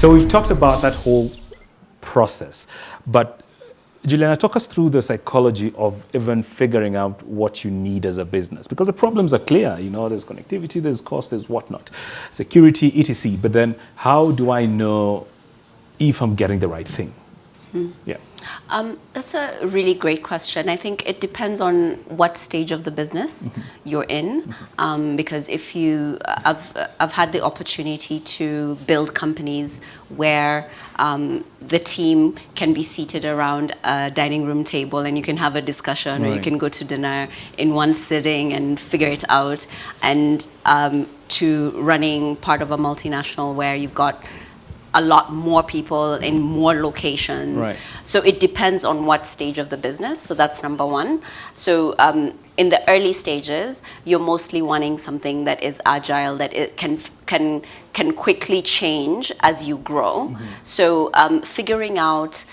So we've talked about that whole process, but Juliana, talk us through the psychology of even figuring out what you need as a business, because the problems are clear. You know, there's connectivity, there's cost, there's whatnot, security, etc. But then, how do I know if I'm getting the right thing? Yeah. That's a really great question. I think it depends on what stage of the business you're in, because if I've had the opportunity to build companies where the team can be seated around a dining room table and you can have a discussion, or you can go to dinner in one sitting and figure it out, and to running part of a multinational where you've got a lot more people in more locations. Right. So it depends on what stage of the business. So that's number one. So in the early stages, you're mostly wanting something that is agile, that it can quickly change as you grow. So figuring out,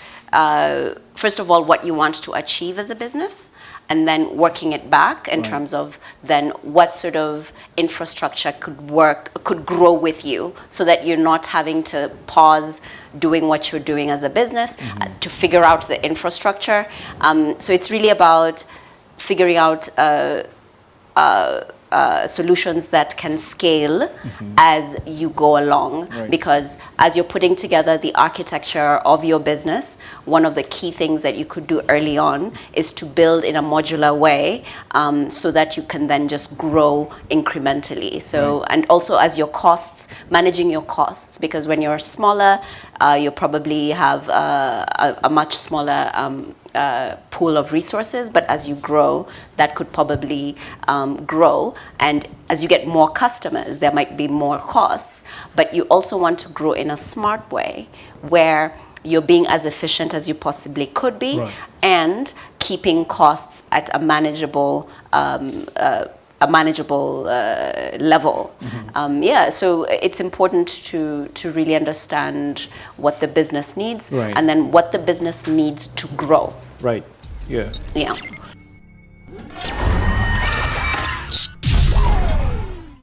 first of all, what you want to achieve as a business, and then working it back in terms of then what sort of infrastructure could grow with you, so that you're not having to pause doing what you're doing as a business to figure out the infrastructure. So it's really about figuring out solutions that can scale as you go along. Because as you're putting together the architecture of your business, one of the key things that you could do early on is to build in a modular way, so that you can then just grow incrementally. So and also as your costs, managing your costs, because when you're smaller, you probably have a much smaller pool of resources, but as you grow, that could probably grow. And as you get more customers, there might be more costs, but you also want to grow in a smart way where you're being as efficient as you possibly could be, and keeping costs at a manageable level. So it's important to really understand what the business needs, and then what the business needs to grow. Right. Yeah. Yeah.